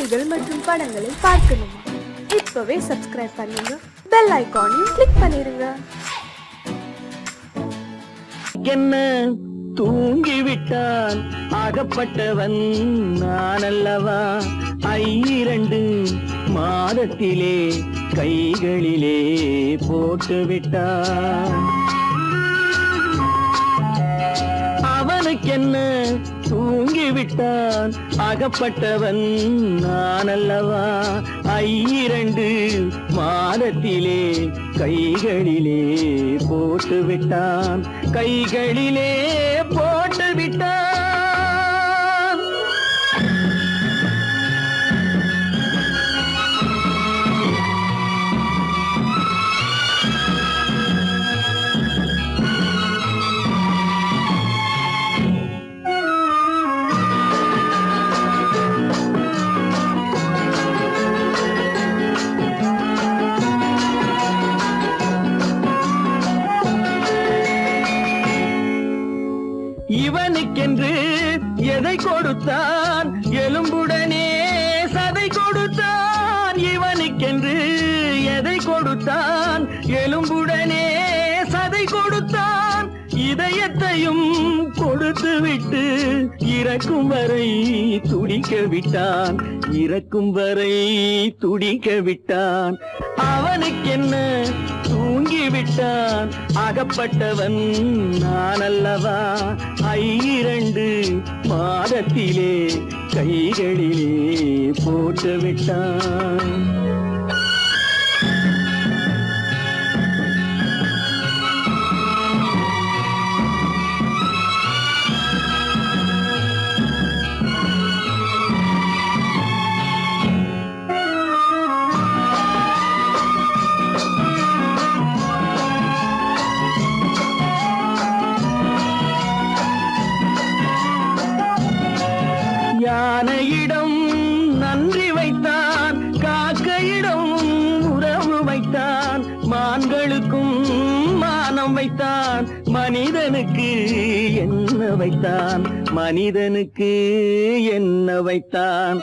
செய்திகள் மற்றும் படங்களை பார்க்கணுமா? இப்பவே சப்ஸ்கிரைப் பண்ணுங்க, பெல் ஐகானையும் கிளிக் பண்ணிருங்க. என்ன தூங்கிவிட்டான் அகப்பட்டவன் நான் அல்லவா? 2 மாதத்திலே கைகளிலே போட்டுவிட்டான். அவனுக்கென்ன தூங்கிவிட்டான் அகப்பட்டவன் நான் அல்லவா? 2 மாதத்திலே கைகளிலே போட்டுவிட்டான், கைகளிலே போட்டுவிட்டான். இவனுக்கென்று எதை கொடுத்தான், எலும்புடனே சதை கொடுத்தான். இவனுக்கென்று எதை கொடுத்தான், எலும்புடனே சதை கொடுத்தான். இதயத்தையும் கொடுத்து விட்டு இறக்கும் வரை துடிக்க விட்டான், இறக்கும் வரை துடிக்க விட்டான். அவனுக்கென்ன தூங்கிவிட்டான் அகப்பட்டவன் நான் அல்லவா? 2 மாதத்திலே கைகளிலே போட்டுவிட்டான். யானையிடம் நன்றி வைத்தான், காக்கையிடம் உறவு வைத்தான். மான்களுக்கும் மானம் வைத்தான், மனிதனுக்கு என்ன வைத்தான், மனிதனுக்கு என்ன வைத்தான்.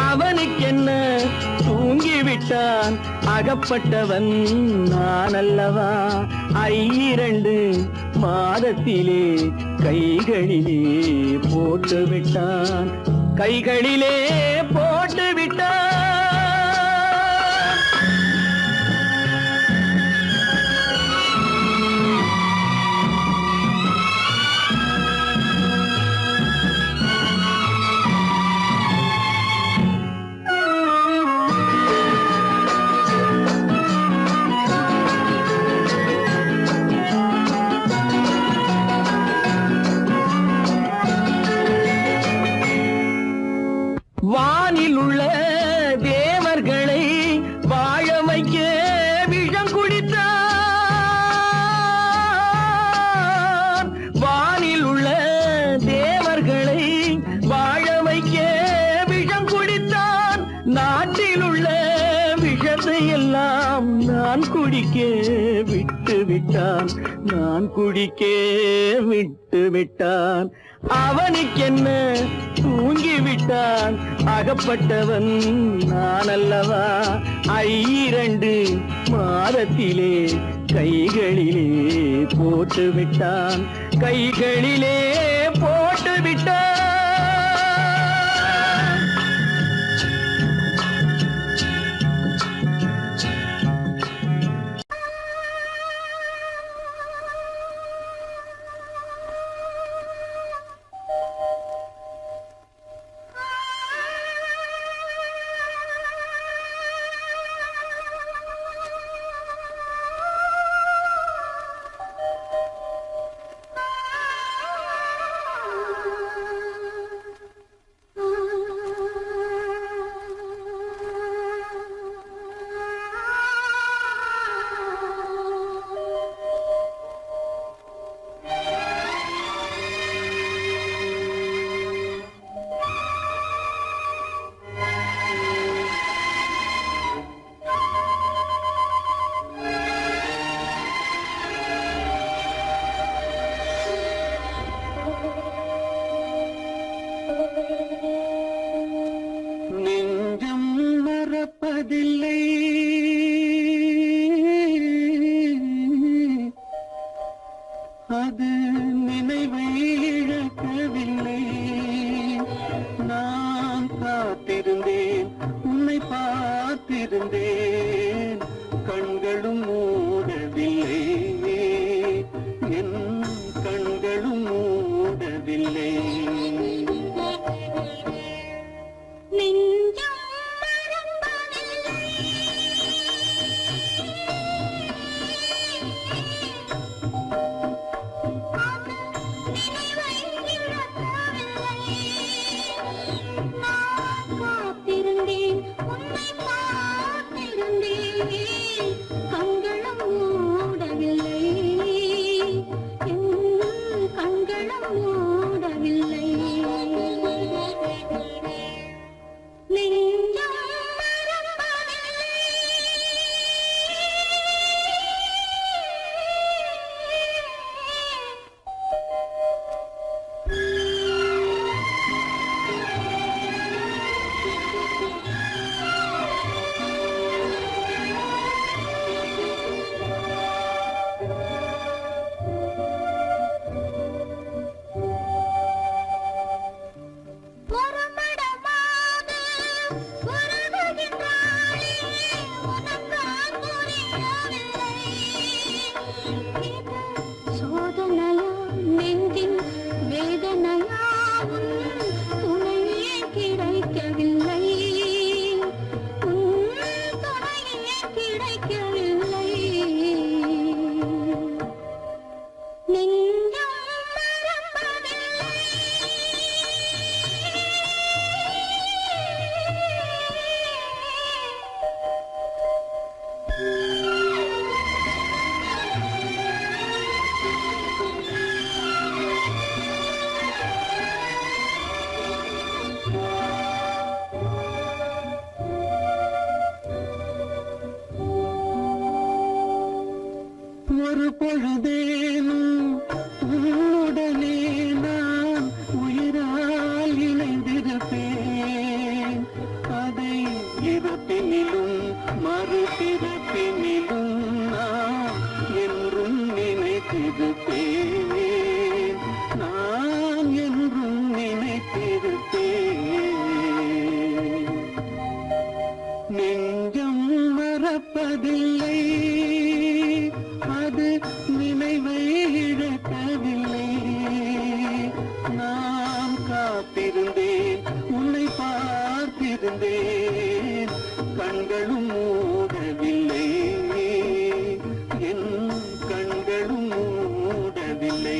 அவனுக்கென்ன தூங்கிவிட்டான் அகப்பட்டவன் நான் அல்லவா? 2 மாதத்திலே கைகளிலே போட்டுவிட்டான், கைகளிலே போட்டுவிட்டான். வானில் உள்ள தேவர்களை வாழ வைக்க விஷம் குடித்தான். வானில் உள்ள தேவர்களை வாழ வைக்க விஷம் குடித்தான். நாட்டில் உள்ள விஷத்தை எல்லாம் நான் குடிக்க விட்டு விட்டான், நான் குடிக்க விட்டு விட்டான். அவனுக்கென்ன தூங்கிவிட்டான் அகப்பட்டவன் நான் அல்லவா? 2 மாதத்திலே கைகளிலே போட்டுவிட்டான், கைகளிலே போட்டுவிட்டான். மறப்பதில்லை அது நினைவை இழக்கவில்லை நான் காத்திருந்தேன் உன்னை பார்த்திருந்தேன் கண்களும் மூடவில்லை என் கண்களும் மூடவில்லை ஒரு பொழுதேனும் உன்னுடனே நான் உயிரால் இணைந்திருப்பேன் அதை இருப்பினிலும் மறுபிறப்பினிலும் நான் என்றும் நினைத்திருப்பேன் நான் என்றும் நினைத்திருப்பேன் நெஞ்சம் மறப்பதில்லை அது நினைவை இழக்கவில்லை நான் காத்திருந்தேன் உன்னை பார்த்திருந்தேன் கண்களும் மூடவில்லை என் கண்களும் மூடவில்லை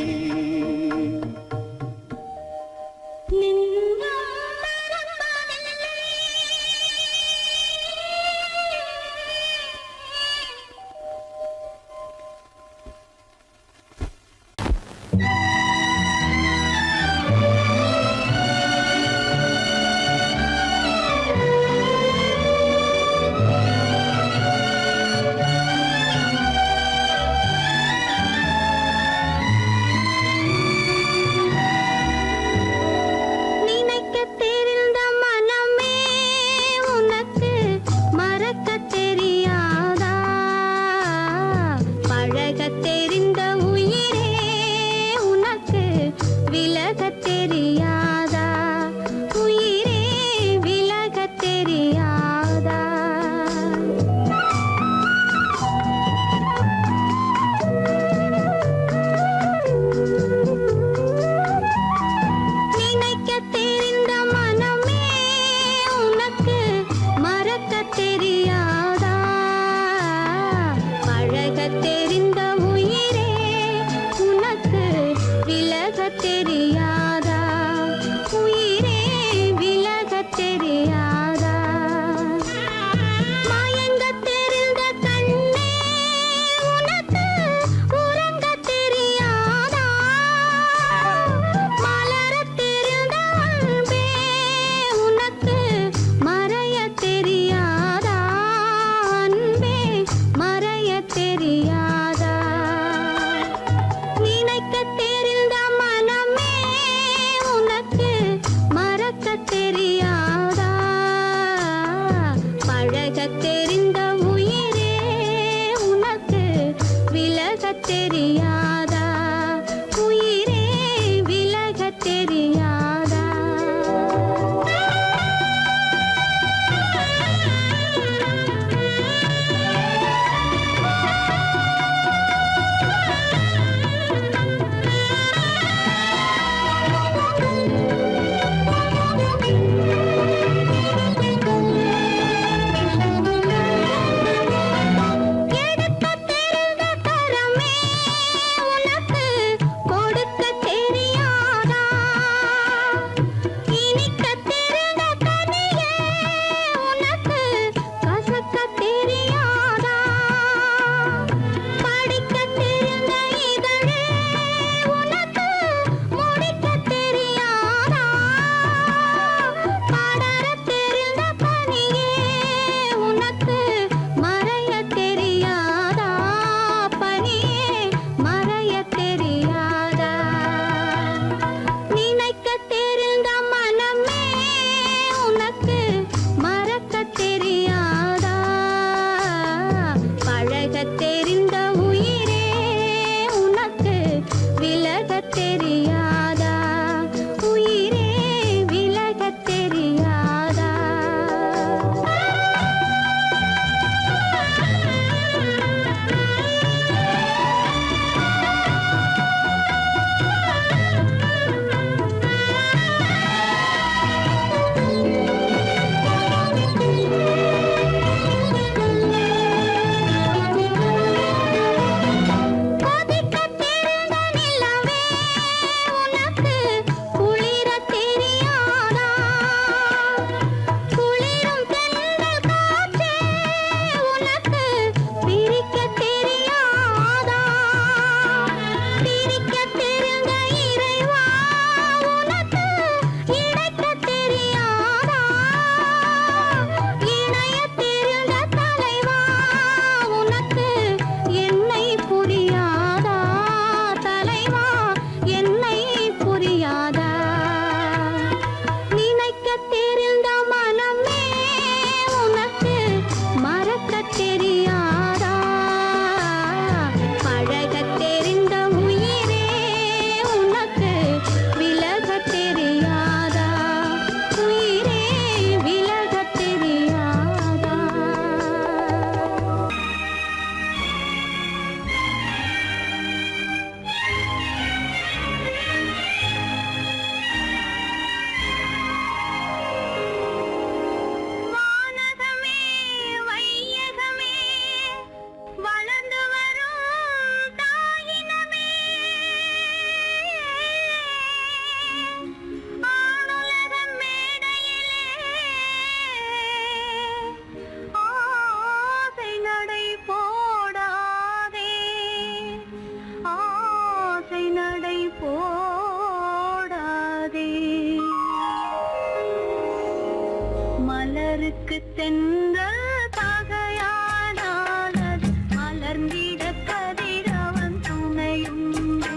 மலருக்கு தென்றல் பகையானால் அது மலர்ந்திட கதிரவன் துணையுண்டு.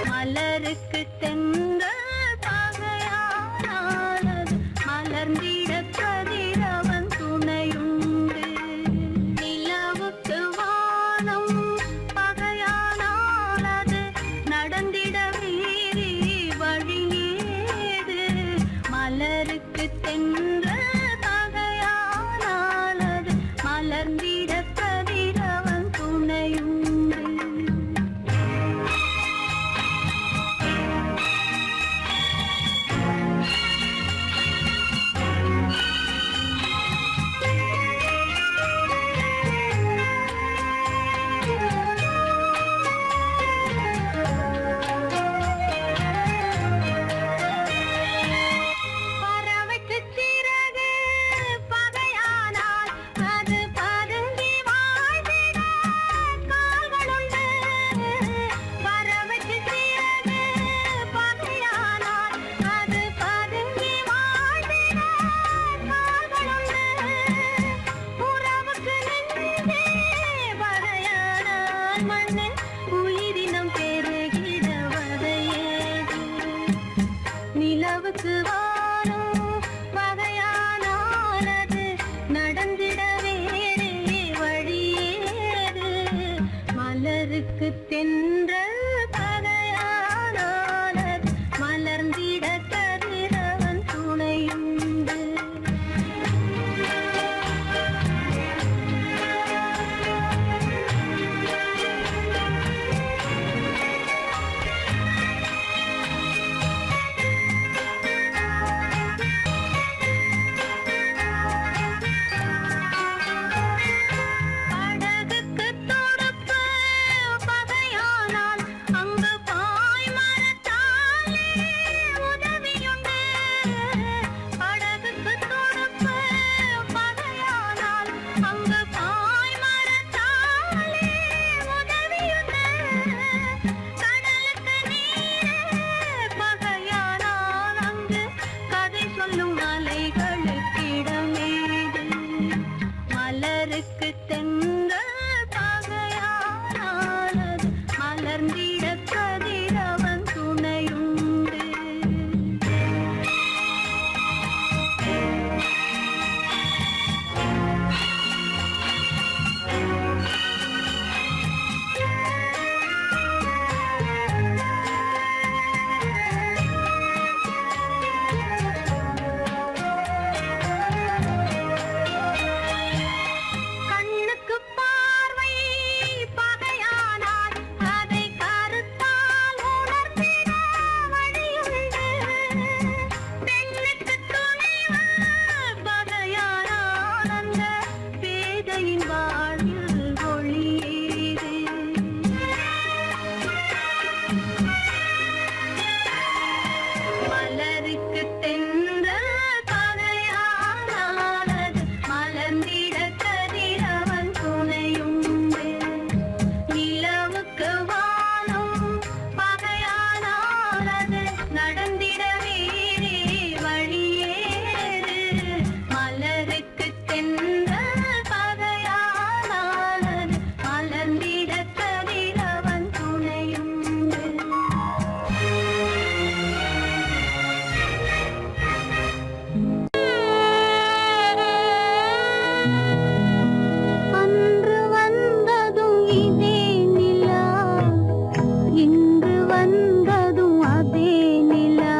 மலருக்கு தென்றல் பகையானால் அது மலர்ந்திட கதிரவன் துணையுண்டு. நிலவுக்கு வானம் பகையானால் அது நடந்திட வேறே வழியேது. மலருக்கு தென்றல் பகையானால் அது மலர்ந்திட கதிரவன் துணையுண்டு. பறவைக்கு சிறகு பகையானால் அது பதுங்கி வாழ்ந்திட கால்களுண்டு. பறவைக்கு சிறகு பகையானால் அது பதுங்கி வாழ்ந்திட கால்களுண்டு. உறவுக்கு நெஞ்சே பகையானால் மண்ணில் உயிரினம் பெருகிட வதையேது. நிலவுக்கு வானம் பகையானால் அது நடந்திட வேறே வழியேது. மலருக்கு தென்றல் பகையானால் அது மலர்ந்திட கதிரவன் துணையுண்டு. படகுக்கு தொடுப்பு பகையானால் அங்கு பாய்மரத்தாலே உதவியுண்டு. படகுக்கு தொடுப்பு பகையானால் அங்கு பாய்மரத்தாலே உதவியுண்டு. கடலுக்கு நீரே பகையானால் அங்கு கதை சொல்லும் அலைகளுக்கிடமேது. மலருக்கு தென்றல் பகையானால் அது மலர்ந்திட கதிரவன் துணையுண்டு. கண்ணுக்கு பார்வை பகையானால் அதை கருத்தால் உணர்த்திட வழியுண்டு. பெண்ணுக்கு துணிவு பகையானால் அந்த பேதையின் வாழ்வில் ஒளியேது. மலருக்கு தென்றல் பகையானால் அது மலர்ந்திட கதிரவன் துணையுண்டு. நிலவுக்கு வானம் பகையானால் அது நடந்திட வேறே வழியேது. மலருக்கு தென்றல் பகையானால் அது மலர்ந்திட கதிரவன் துணையுண்டு. அன்று வந்ததும் இதே நிலா, இன்று வந்ததும் அதே நிலா.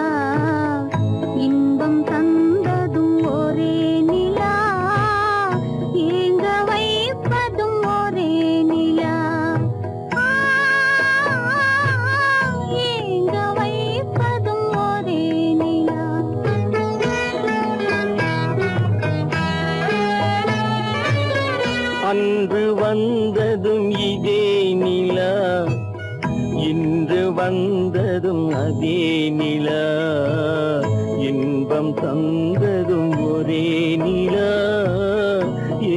இன்பம் தந்ததும் ஒரே நிலா, ஏங்க வைப்பதும் ஒரே நிலா. ஏங்க வைப்பதும் ஒரே நிலா. அன்று வந்ததும் இதே நிலா, இன்று வந்ததும் அதே நிலா. இன்பம் தந்ததும் ஒரே நிலா,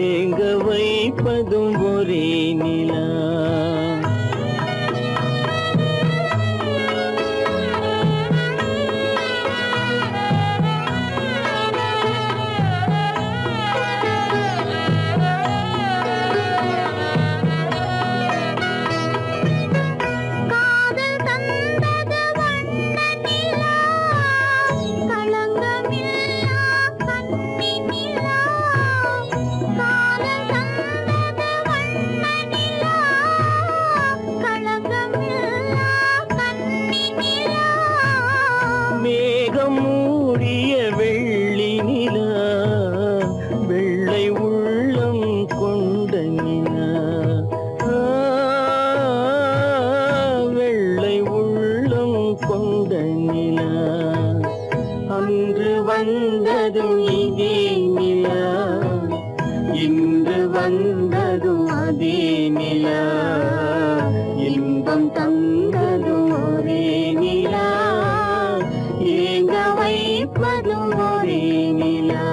ஏங்க வைப்பதும் ஒரே நிலா. நிலா அன்று வந்ததும் இதே நிலா இன்று வந்ததும் அதே நிலா இன்பம் தந்ததும் ஒரே நிலா ஏங்க வைப்பதும் ஒரே நிலா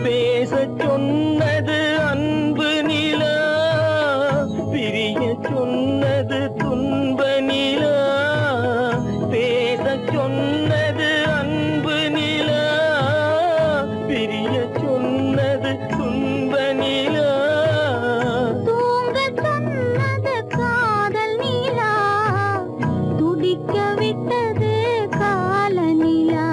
பேசச் சொன்னது அன்பு நிலா பிரிய சொன்னது துன்ப நிலா பேசச் சொன்னது அன்பு நிலா பிரிய சொன்னது துன்ப நிலா தூங்கச் சொன்னது காதல் நிலா துடிக்க விட்டது கால நிலா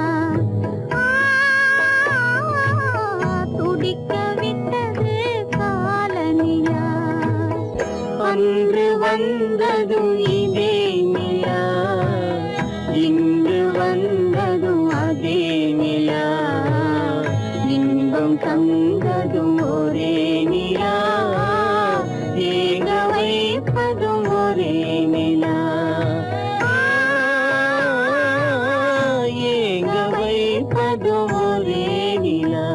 துடிக்க விட்டது கால நிலா அன்று வந்ததும் இதே நிலா இன்று வந்ததும் அதே நிலா இன்பம் தந்ததும் ஒரே நிலா ஏங்க வைப்பதும் ஒரே நிலா ஏங்க வைப்பதும் ஒரே நிலா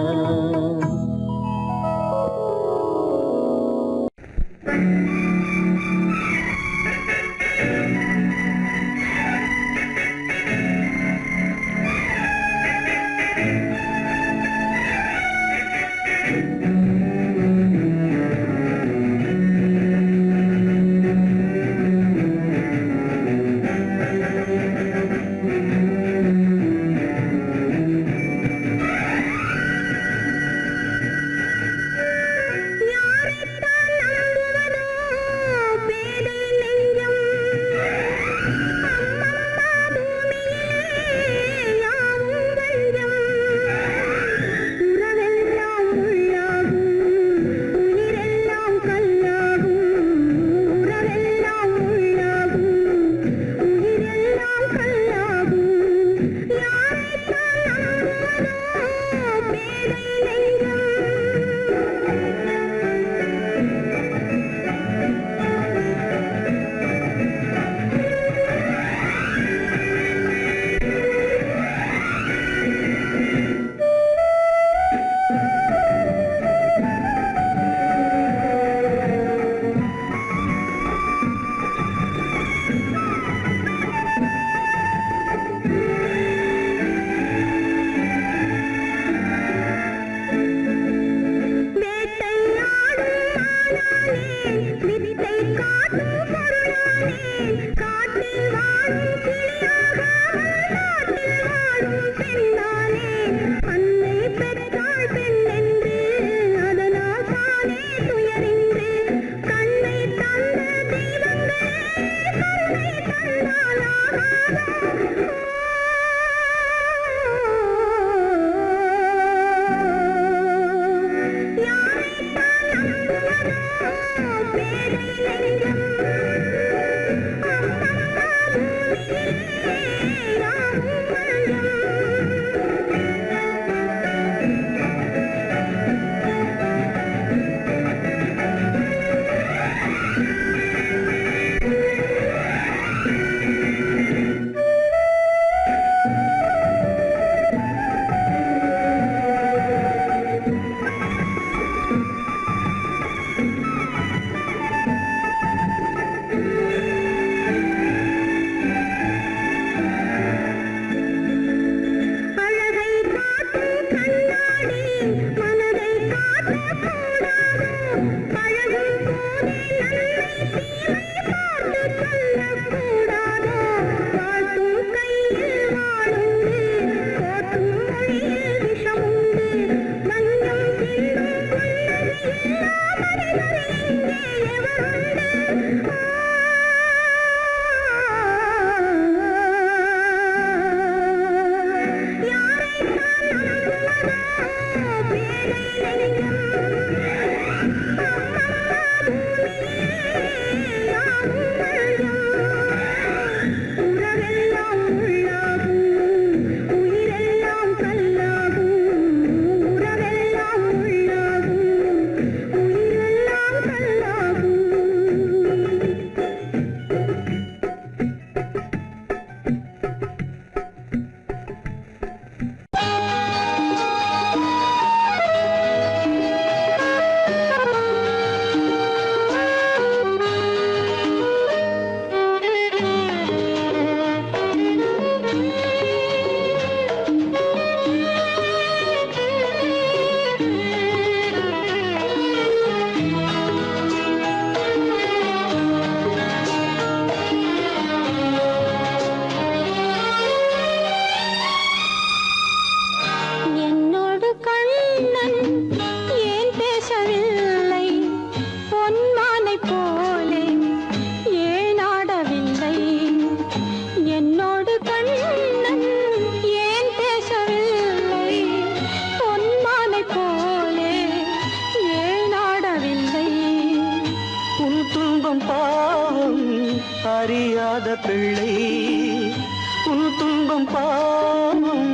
துன்பம் பாவம்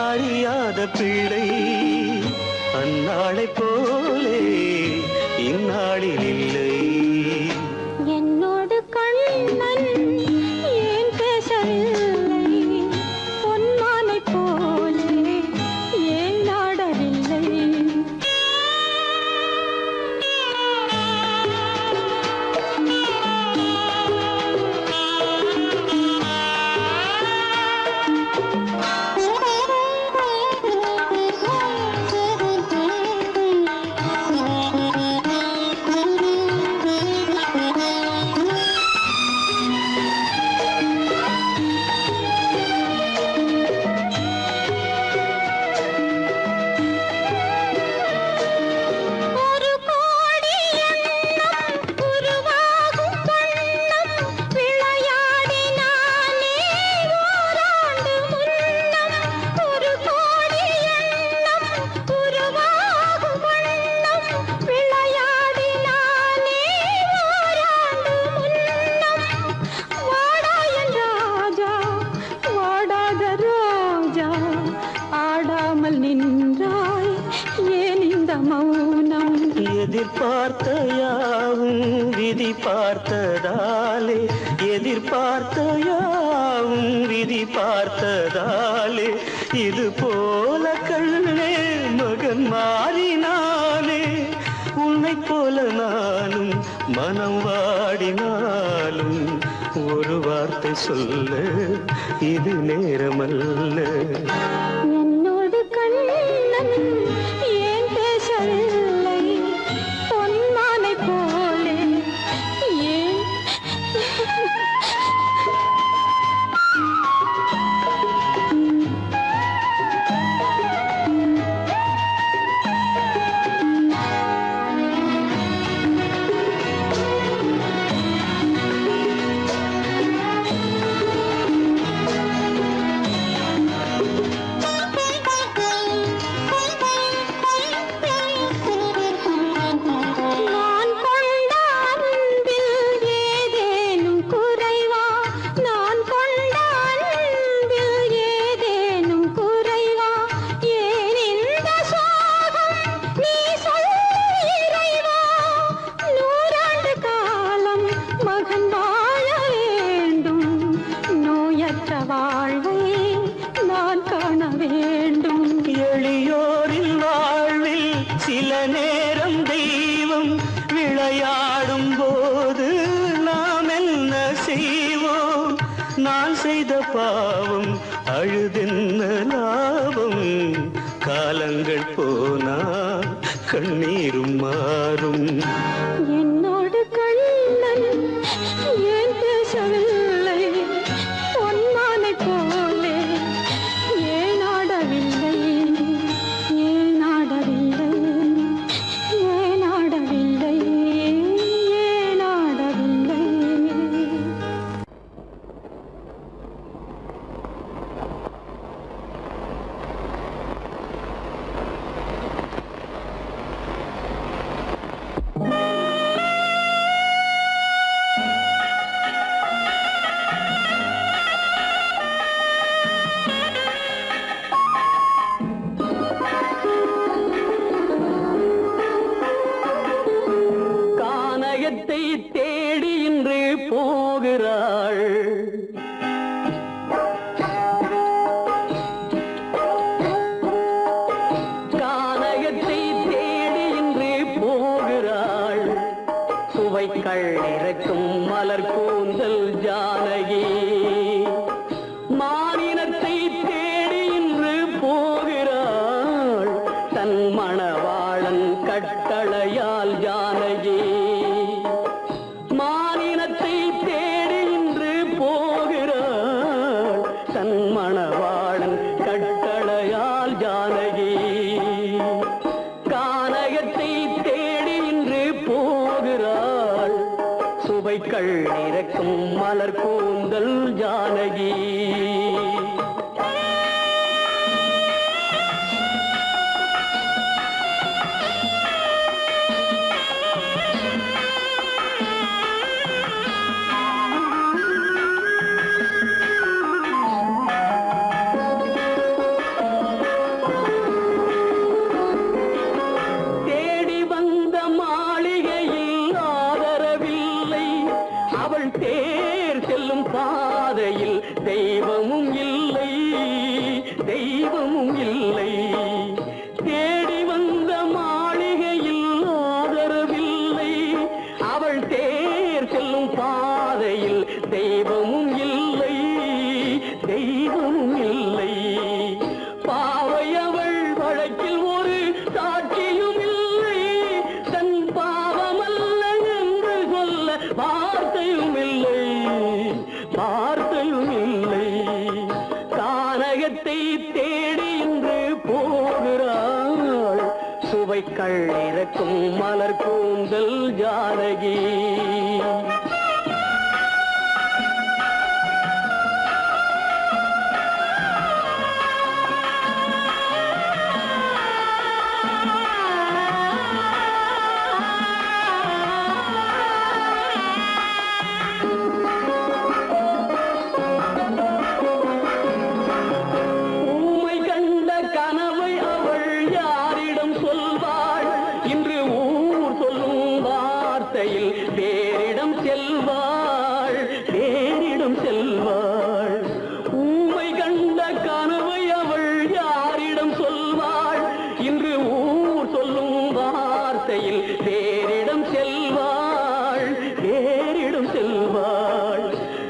அறியாத பிள்ளை அந்நாளைப் போலே இந்நாளில் இல்லை. என்னோடு கண்ணன் ஏன் பேசவில்லை, பொன்மானைப் போலே ஏன் நாடவில்லை. ஒரு கோடி எண்ணம் உருவாகும் வண்ணம் விளையாடினானே ஓராண்டு முன்னம். ஒரு கோடி எண்ணம் உருவாகும் வண்ணம் விளையாடினானே ஓராண்டு முன்னம். வாடாயன் ராஜா வாடாத ரோஜா ஆடாமல் நின்றாய் ஏன் இந்த மௌனம். எதிர்பார்த்த யாவும் விதி பார்த்ததாலே, எதிர்பார்த்த யாவும் விதி பார்த்ததாலே, இது போல கண்ணே மகன் மாறினானே. உன்னைப் போல நானும் மனம் வாடினாலும் ஒரு வார்த்தை சொல்ல இது நேரமல்ல. என்னோடு கண்ணன் ஏன் பேசவில்லை, பொன்மானைப் போலே ஏன். நான் கொண்ட அன்பில் ஏதேனும் குறைவா, நான் கொண்ட அன்பில் ஏதேனும் குறைவா, ஏன் இந்த சோகம் நீ சொல் இறைவா. நூறாண்டு காலம் மகன் வாழ வேண்டும், நோயற்ற வாழ்வை நான் காண வேண்டும். எளியோரின் வாழ்வில் சில நேரம் தெய்வம் விளையாடும் போது நாம் என்ன செய்வோம்? நான் செய்த பாவம் அழுதென்ன லாபம்? காலங்கள் போனா கண்ணீரும் மாறும். என்னோடு கண்ணன் ஏன் பேசவில்லை, பொன்மானைப் போலே ஏன் ஆடவில்லை, ஏன் ஆடவில்லை, ஏன் ஆடவில்லை, ஏன் ஆடவில்லை. கானகத்தை தேடி இன்று போகிறாள். கானகத்தை தேடி இன்று போகிறாள். சுவைக்கள் இறக்கும் மலர் கூந்தல் ஜானகி. மானினத்தை தேடி இன்று போகிறாள். தன் மணவாளன் கட்டளையால் ஜானகி. மானினத்தை தேடி இன்று போகிறாள். தன் மணவாளன் கட்டளையால் ஜானகி. கானகத்தை தேடி இன்று போகிறாள். சுவைக்கள் இறக்கும் மலர் கூந்தல் ஜானகி. தெய்வமும் இல்லை. தேடி வந்த மாளிகையில் ஆதரவில்லை. அவள் தேர் செல்லும் பாதையில் தெய்வமும் இல்லை, தெய்வமும் இல்லை. பாவை அவள் வழக்கில் ஒரு சாட்சியும் இல்லை. தன் பாவமல்ல என்று சொல்ல வார்த்தையும் இல்லை, வார்த்தையும் இல்லை. கானகத்தை தேடி இன்று போகிறாள். சுவைக்கள் இறக்கும் மலர் கூந்தல் ஜானகி. வேறிடம் செல்வாள், வேறிடம் செல்வாள். ஊமை கண்ட கனவை அவள் யாரிடம் சொல்வாள்? இன்று ஊர் சொல்லும் வார்த்தையில் வேறிடம் செல்வாள், வேறிடம் செல்வாள்.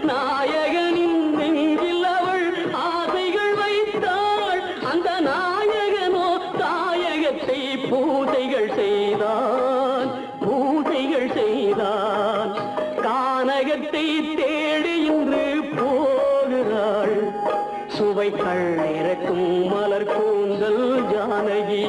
நாயகனின் நெஞ்சில் அவள் ஆசைகள் வைத்தாள். அந்த நாயகனோ தாயகத்தை பூசைகள் செய்தான், பூசைகள் செய்தான். கானகத்தை தேடி இன்று போகிறாள். சுவைக்கள் இறக்கும் மலர் கூந்தல் ஜானகி.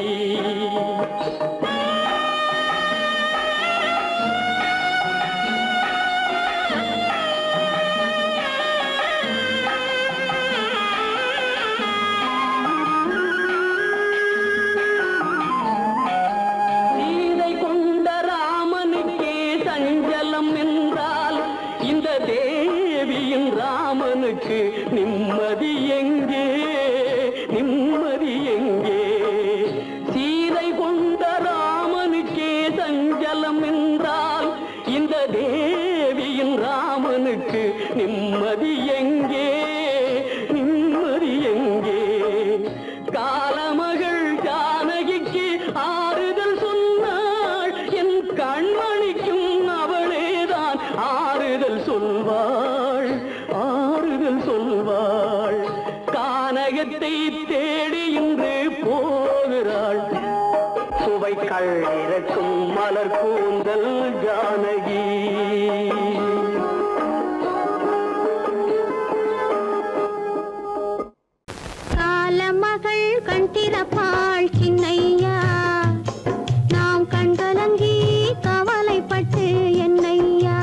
இந்த தேவியின் ராமனுக்கு நிம்மதி எங்கே, நிம்மதி எங்கே? சீதை கொண்ட ராமனுக்கே சஞ்சலம் என்றால் இந்த தேவியின் ராமனுக்கு நிம்மதி எங்கே, நிம்மதி எங்கே? காலமகள் ஜானகிக்கு ஆறுதல் சொன்னாள். என் கண்மணிக்கும் அவளேதான் ஆறுதல் சொல்வாள், ஆறுதல் சொல்வாள். கானகத்தை தேடி இன்று போகிறாள். சுவைக்கள் இறக்கும் மலர் கூந்தல் ஜானகி. காலமகள் கண் திறப்பாள் சின்னையா, நாம் கண்கலங்கி கவலைப்பட்டு என்னையா.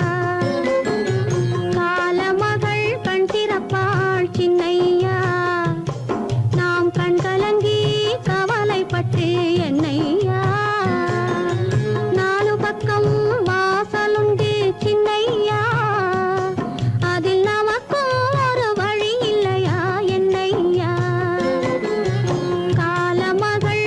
காலமகள் கண் திறப்பாள் சின்னையா, நாம் கண்கலங்கி கவலைப்பட்டு என்னையா. நாலு பக்கம் வாசலுண்டு சின்னையா, அதில் நமக்கும் ஒரு வழி இல்லையா என்னையா. காலமகள்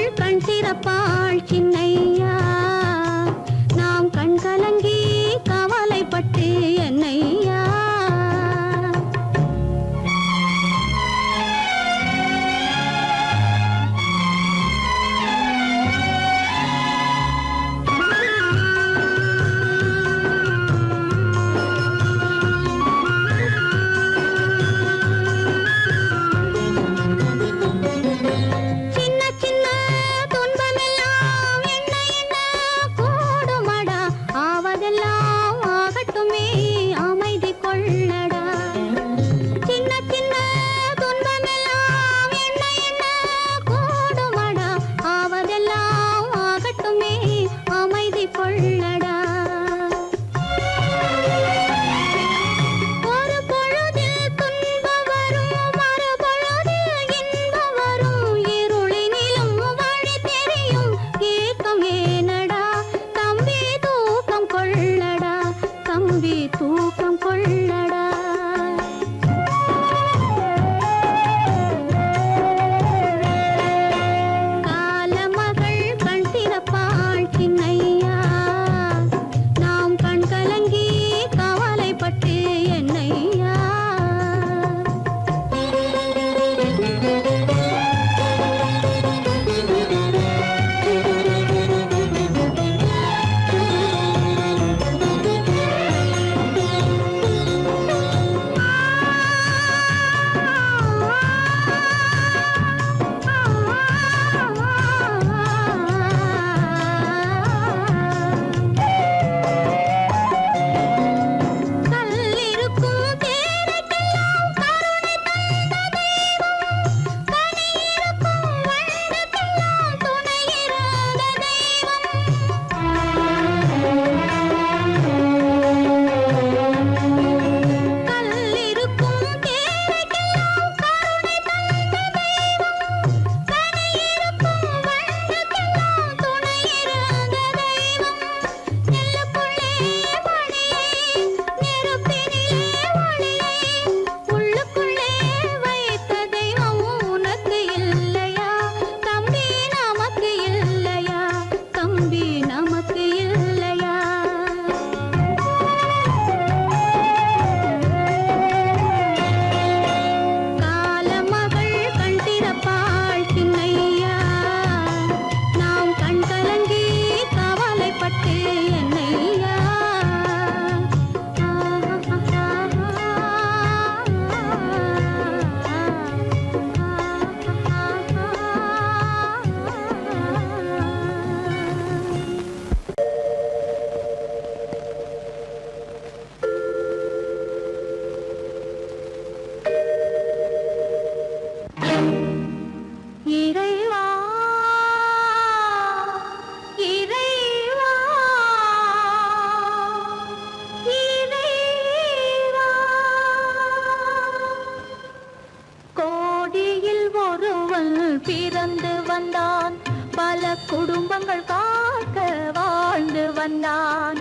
ஒருவன் பிறந்து வந்தான், பல குடும்பங்கள் காக்க வாழ்ந்து வந்தான்.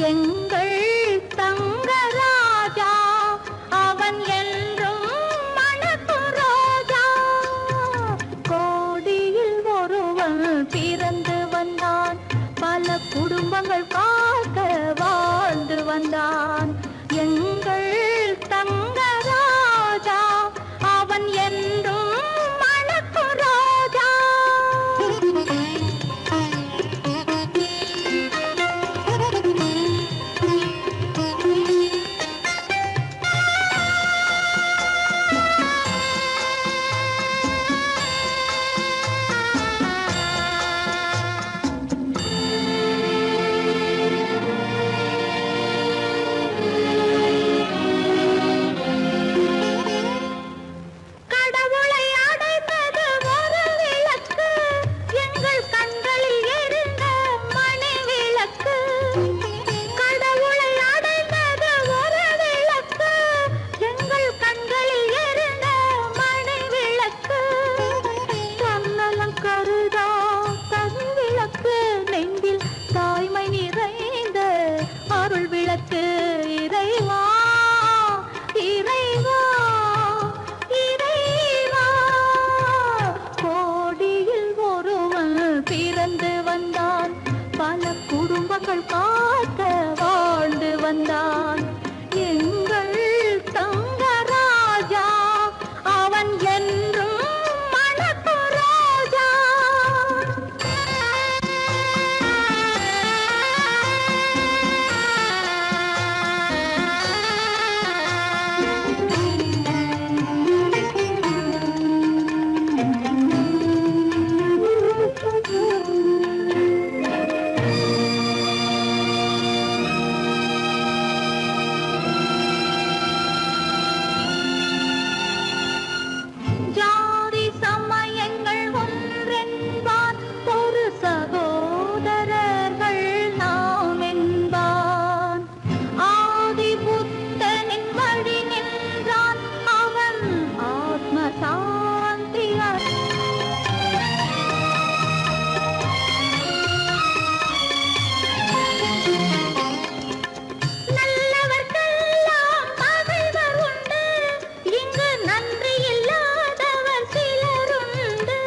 எங்கள் தங்கராஜா அவன் என்றும் மணக்கு ரோஜா. கோடியில் ஒருவன் பிறந்து வந்தான், பல குடும்பங்கள் காக்க வாழ்ந்து வந்தான். எங்கள் தங்கராஜா அவன் என்றும் மணக்கு ரோஜா. கடவுளை அடைந்தது ஒரு விளக்கு, எங்கள் கண்களில் எரிந்த மணி விளக்கு. கடவுளை அடைந்தது ஒரு விளக்கு, எங்கள் கண்களில் எரிந்த மணி விளக்கு. தன்னலம் கருதா தன் விளக்கு, நெஞ்சில் தாய்மை நிறைந்த அருள் விளக்கு. இறைவா இறைவா இறைவா. கோடியில் ஒருவன் பிறந்து வந்தான், பல குடும்பங்கள் காக்க வாழ்ந்து வந்தான். எங்கள் தங்கராஜா அவன் என்றும் மணக்கு ரோஜா. ஜாதி சமயங்கள் ஒன்றென்பான், ஒரு சகோதரர்கள் நாம் என்பான். ஆதி புத்தனின் வழி நின்றான், அவன் ஆத்ம சாந்தி நல்லவர்க்கெல்லாம் பகைவர் உண்டு, இங்கு நன்றி இல்லாதவர் சிலருண்டு.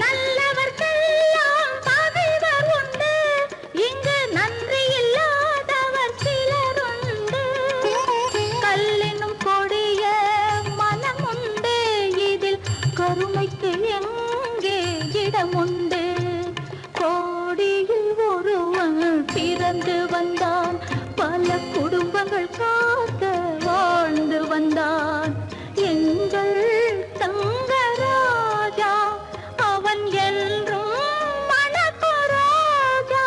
நல்லவர்க்கெல்லாம் பகைவர் உண்டு, இங்கு நன்றி இல்லாதவர் சிலருண்டு. கல்லினும் கொடிய மனமுண்டு, இதில் கருமைக்கு எங்கே இடமுண்டு. கோடியில் ஒருவன் பிறந்து வந்தான், பல குடும்பங்கள் காக்க வாழ்ந்து வந்தான். எங்கள் தங்கராஜா அவன் என்றும் மணக்கு ரோஜா.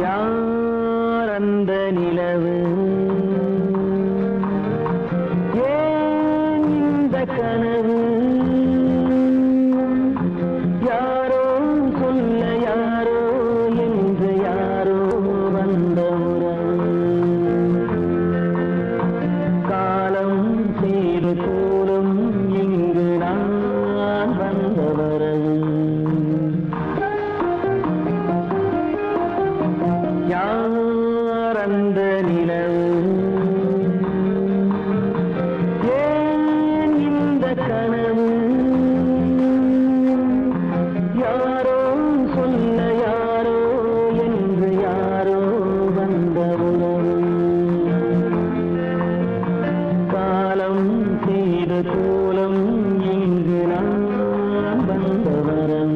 யார் அந்த நிலவு, ஏன் இந்த கனவு? யாரோ சொல்ல யாரோ என்று யாரோ வந்த உறவு. காலம் செய்து கூறும் இங்கு நான் வந்த வரவு. யார் அந்த நிலவு, ஏன் இந்த கனவு? யாரோ சொல்ல யாரோ என்று யாரோ வந்த உறவு. காலம் செய்த கோலம் இங்கு நான் வந்த வரவு.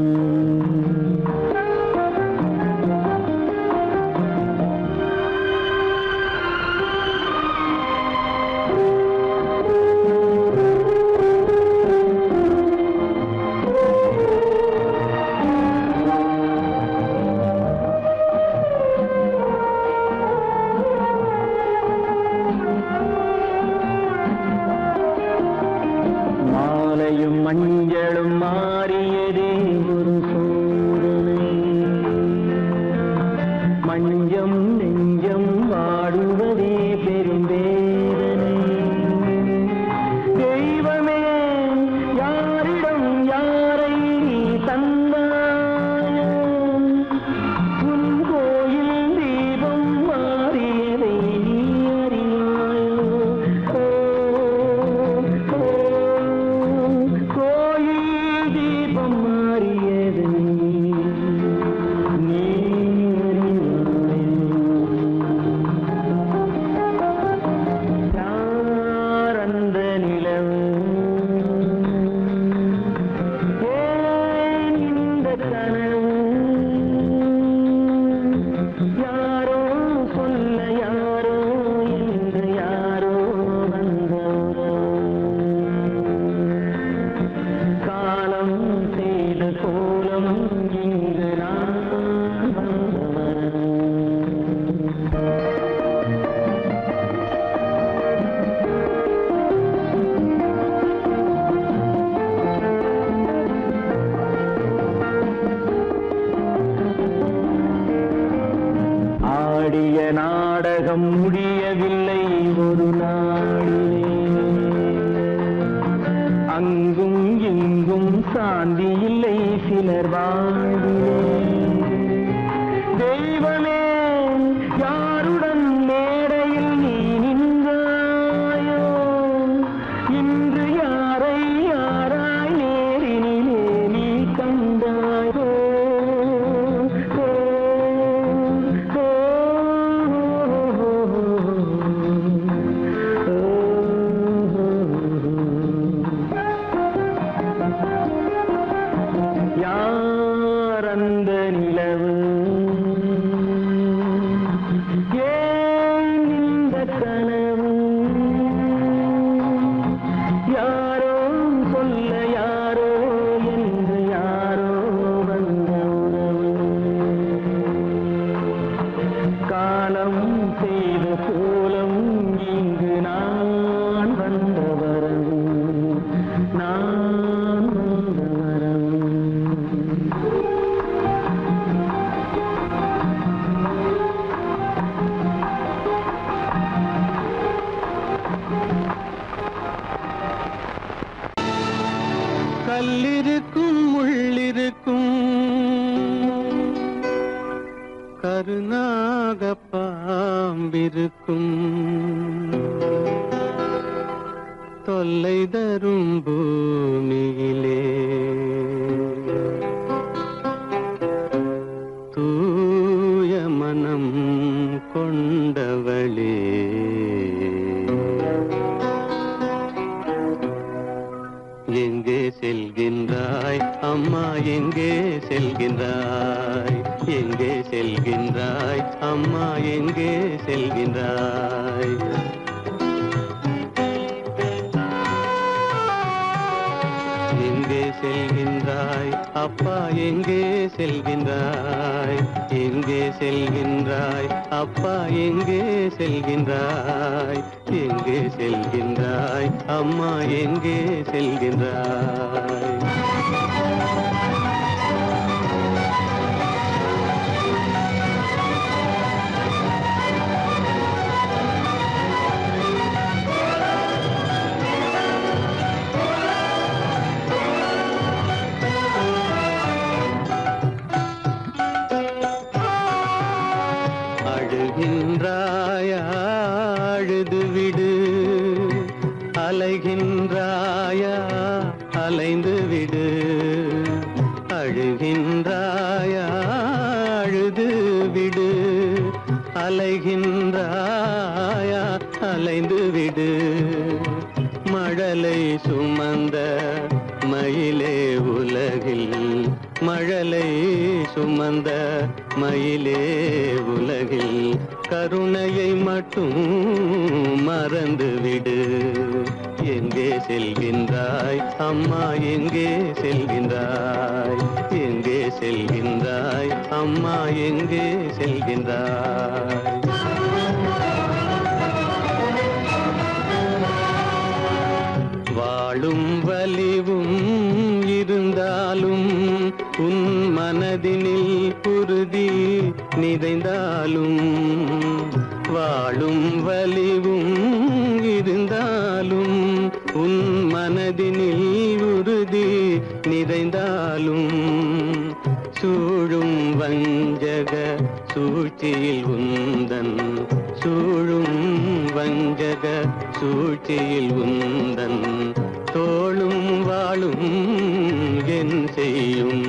ஆடிய நாடகம் முடியவில்லை ஒரு நாளிலே. அங்கும் இங்கும் சாந்தி இல்லை சிலர் வாழ்விலே. தெய்வமே யாருடன் மேடையில் நீ நின்றாயோ, இன்று யாரை யாராய் நேரினிலே நீ கண்டாயோ. யார் அந்த நிலவு, ஏன் இந்த கனவு, யாரோ சொல்ல யாரோ என்று யாரோ வந்த உறவு. காலம் செய்த கோலம் இங்கு நான் வந்த வரவு, நான் வந்த வரவு. கல்லிருக்கும் முள்ளிருக்கும் கருநாக பாம்பிருக்கும் தொல்லை தரும் பூமியிலே தூய மனம் கொண்டவளே. எங்கே செல்கின்றாய் அம்மா, எங்கே செல்கின்றாய், எங்கே செல்கின்றாய் அம்மா, எங்கே செல்கின்றாய். எங்கே செல்கின்றாய் அப்பா, எங்கே செல்கின்றாய், எங்கே செல்கின்றாய் அப்பா, எங்கே செல்கின்றாய், எங்கே செல்கின்றாய் அம்மா, எங்கே செல்கின்றாய். அழுகின்றாயா அழுது விடு, அலைகின்றாயா அலைந்து விடு. அழுகின்றாயா அழுது விடு, அலைகின்றாயா அலைந்து விடு. மழலை சுமந்த மயிலே உலகில், மழலை சுமந்த மயிலே உலகில் கருணையை மட்டும் மறந்துவிடு. எங்கே செல்கின்றாய் அம்மா, எங்கே செல்கின்றாய், எங்கே செல்கின்றாய் அம்மா, எங்கே செல்கின்றாய். வாழும் வலிவும் இருந்தாலும் உன் மனதினில் உறுதி நிறைந்தாலும், வாழும் வலிவும் இருந்தாலும் உன் மனதினில் உறுதி நிறைந்தாலும், சூழும் வஞ்சக சூழ்ச்சியில் உந்தன், சூழும் வஞ்சக சூழ்ச்சியில் உந்தன் தோளும் வாழும் என் செய்யும்.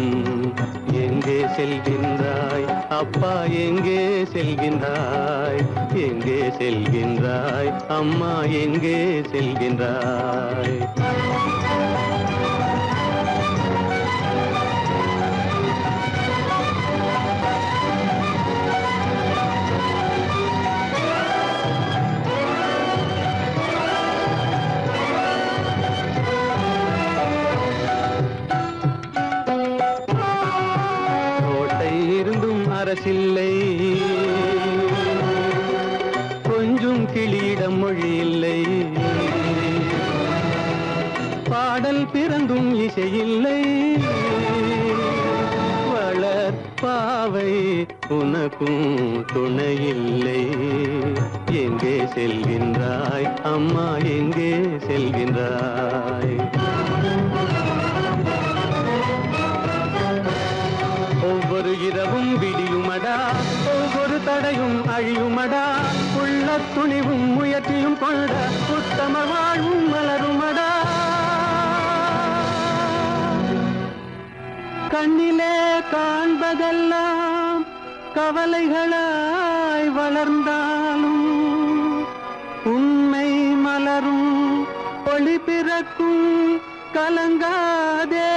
எங்கே செல்கின்றாய் அப்பா, எங்கே செல்கின்றாய், எங்கே செல்கின்றாய் அம்மா, எங்கே செல்கின்றாய். அரசில்லை, கொஞ்சம் கிளியிடம் மொழி இல்லை. பாடல் பிறந்தும் இசையில்லை, வளர் பாவை உனக்கும் துணையில்லை. எங்கே செல்கின்றாய் அம்மா, எங்கே செல்கின்றாய்? ஒவ்வொரு இரவும் விடியுமடா, ஒவ்வொரு தடையும் அழியுமடா, உள்ள துணிவும் முயற்சியும் கொண்ட உத்தம வாழ்வும் மலருமடா. கண்ணிலே காண்பதெல்லாம் கவலைகளாய் வளர்ந்தாலும் உண்மை மலரும், ஒளி பிறக்கும், கலங்காதே.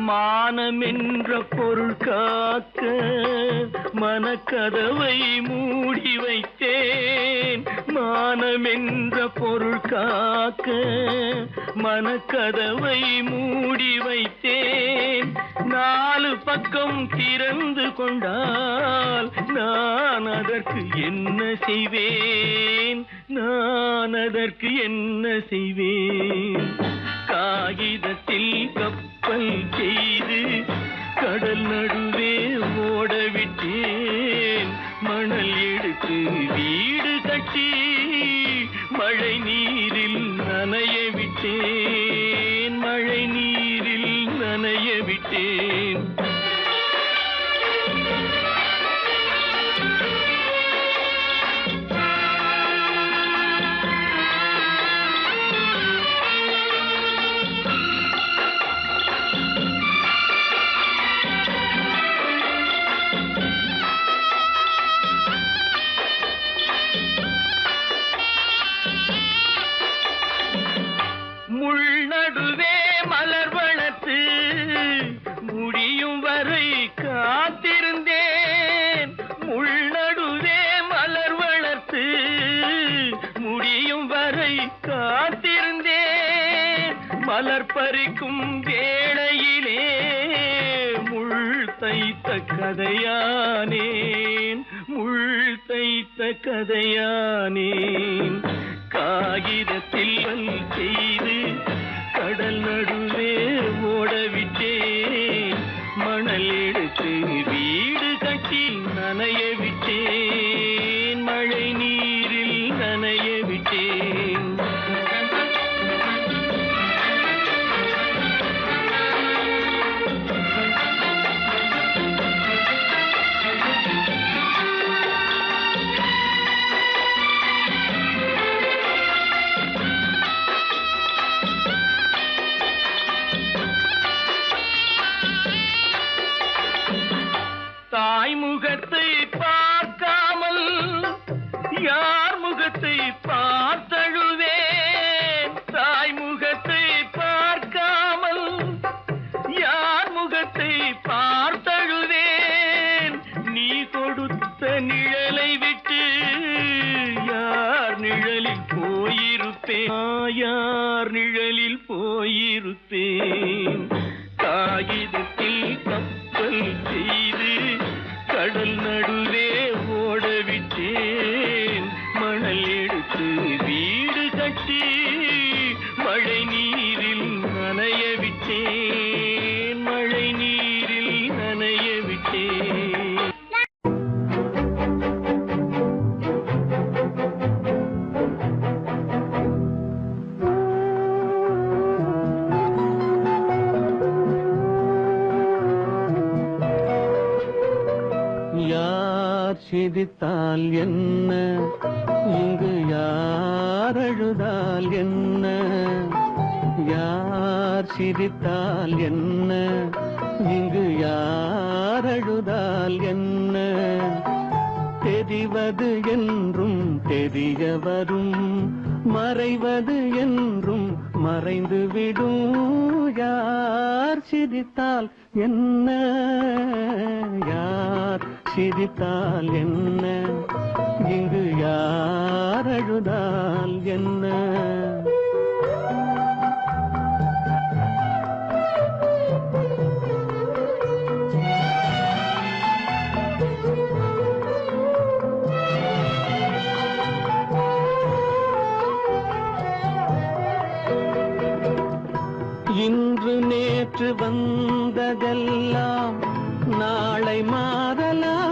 மானமென்ற பொருள் காக்க மனக்கதவை மூடி வைத்தேன். மானமென்ற பொருள் காக்க மனக்கதவை மூடி வைத்தேன். விட்டேன். 4 பக்கம் திறந்து கொண்டால் நான் அதற்கு என்ன செய்வேன்? நான் அதற்கு என்ன செய்வேன்? காகிதத்தில் கப்பல் செய்து கடல் நடுவே ஓடவிட்டேன். மணல் எடுத்து வீடு கட்டி மழை நீரில் நனைய விட்டேன். மழை நீரில் நனைய விட்டேன். முள்நடுவே மலர் வளர்த்து முடியும் வரை காத்திருந்தேன். முள்நடுவே மலர் வளர்த்து முடியும் வரை காத்திருந்தேன். மலர் பறிக்கும் வேளையிலே முள் தைத்த கதையானேன். முள் தைத்த கதையானேன். காகிதத்தில் செய்து கடல் நடுவே ஓடவிட்டேன். மணல் எடுத்து வீடு கட்டி நனைய விட்டேன். மழை நீரில் நனைய விட்டேன். தாய் முகத்தை பார்க்காமல் யார் முகத்தை பார்த்தழுவேன். தாய் முகத்தை பார்க்காமல் யார் முகத்தை பார்த்தழுவேன். நீ கொடுத்த நிழலை விட்டு யார் நிழலில் போயிருப்பேன். யார் நிழலில் போயிருப்பேன். காகிதத்தில் கப்பல் செய்து கடல் நடுவே ஓடவிட்டேன். மணல் எடுத்து வீடு கட்டி மழை நீரில் நனைய விட்டேன். மழை நீரில் நனைய விட்டேன். யார் சிரித்தால் என்ன, இங்கு யார் அழுதால் என்ன? யார் சிரித்தால் என்ன, இங்கு யார் அழுதால் என்ன? தெரிவது என்றும் தெரிய வரும், மறைவது என்றும் மறைந்து விடும். யார் சிரித்தால் என்ன, யார் சிரித்தால் என்ன, இங்கு யார் அழுதால் என்ன? இன்று நேற்று வந்ததெல்லாம் நாளை மாறலாம்.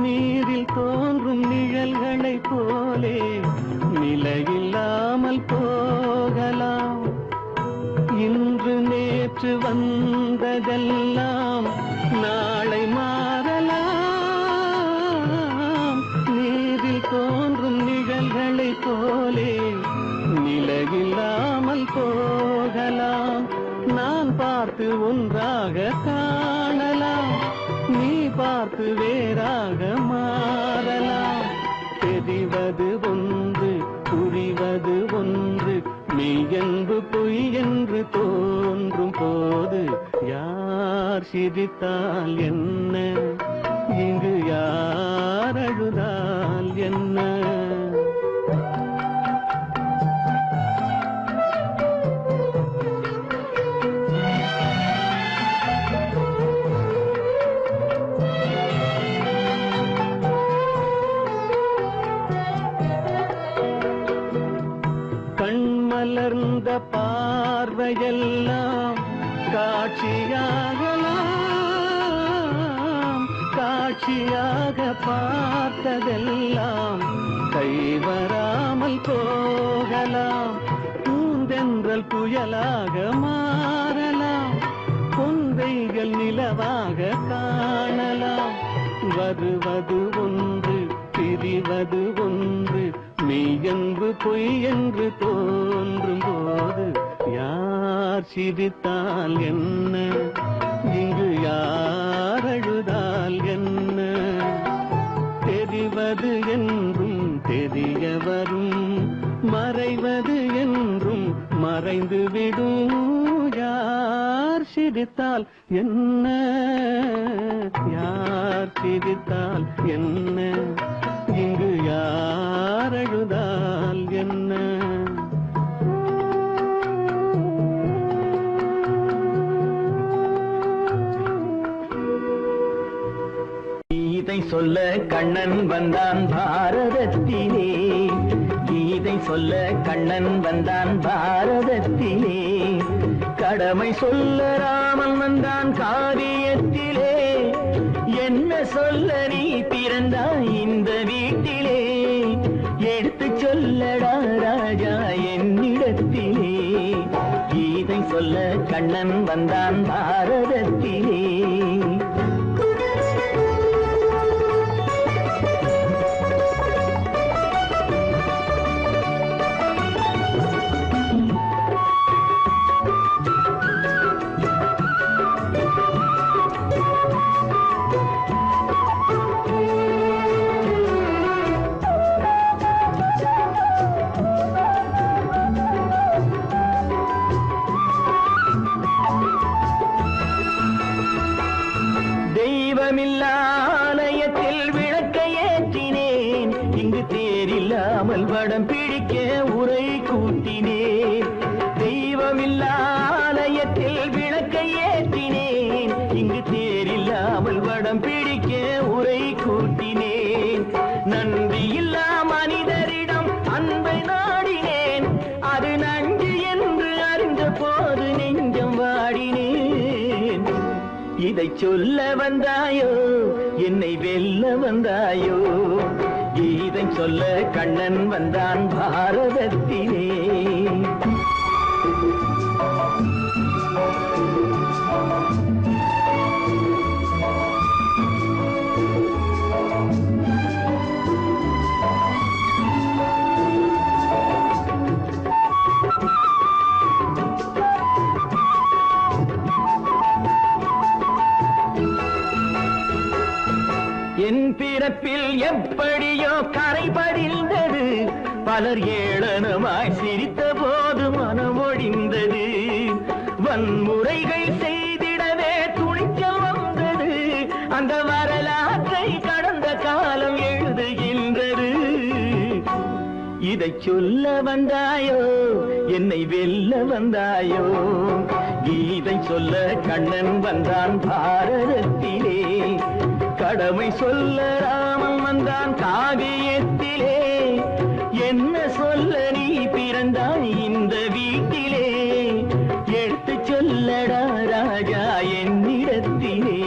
நீரில் தோன்றும் நிழல்களைப் போலே நிலையில்லாமல் போகலாம். இன்று நேற்று வந்ததெல்லாம் நாளை மாறலாம். நீரில் தோன்றும் நிழல்களைப் போலே நிலையில்லாமல் போகலாம். நான் பார்த்து ஒன்றாக காணலாம், நீ பார்த்து வேறாக மாறலாம். தெரிவது ஒன்று, புரிவது ஒன்று, மெய்யென்பு பொய் என்று தோன்றும் போது யார் சிரித்தால் என்ன, இங்கு யார் அழுதால் என்ன? பார்வையெல்லாம் காட்சியாகலாம், காட்சியாக பார்த்ததெல்லாம் கைவராமல் போகலாம். பூந்தென்றல் புயலாக மாறலாம், பொந்தைகள் நிலவாக காணலாம். வருவது ஒன்று பிரிவது ஒன்று, மெய்யென்று பொய் என்று தோன்றும் போது யார் சிரித்தால் என்ன, இங்கு யார் அழுதால் என்ன? தெரிவது என்றும் தெரிய வரும், மறைவது என்றும் மறைந்து விடும். யார் சிரித்தால் என்ன, யார் சிரித்தால் என்ன, இங்கு யார் அழுதால் என்ன? கீதை சொல்ல கண்ணன் வந்தான் பாரதத்திலே, கீதை சொல்ல கண்ணன் வந்தான் பாரதத்திலே. கடமை சொல்ல ராமன் வந்தான் காரியத்திலே. என்ன சொல்ல நீ பிறந்தாய் இந்த வீட்டிலே, எடுத்து சொல்லடா ராஜா என்னிடத்திலே. கீதை சொல்ல கண்ணன் வந்தான் பாரதத்திலே. ஆலயத்தில் விளக்கை ஏற்றினேன், இங்கு தேரில்லாமல் வடம் பிடிக்க உரை கூட்டினேன். தெய்வமில்லா ஆலயத்தில் விளக்கை ஏற்றினேன், இங்கு தேரில்லாமல் வடம் பிடிக்க உரை கூட்டினேன். நன்றியில்லா மனிதரிடம் அன்பை நாடினேன், அது நன்றி என்று அறிந்த போது நெஞ்சம் வாடினேன். இதை சொல்ல வந்தாயோ, என்னை வெல்ல வந்தாயோ? கீதை சொல்ல கண்ணன் வந்தான் பாரதத்திலே. என் பிறப்பில் எப்படியோ கரை படிந்தது, பலர் ஏளனமாய் சிரித்த போது மனம் ஒழிந்தது. வன்முறைகள் செய்திடவே துணிச்சல் வந்தது, அந்த வரலாற்றை கடந்த காலம் எழுதுகின்றது. இதை சொல்ல வந்தாயோ, என்னை வெல்ல வந்தாயோ? கீதை சொல்ல கண்ணன் வந்தான் பாரதத்திலே. கடமை சொல்ல ராமன் வந்தான் காவியத்திலே. என்ன சொல்ல நீ பிறந்தாய் இந்த வீட்டிலே, எடுத்து சொல்லடா ராஜா என்னிடத்திலே.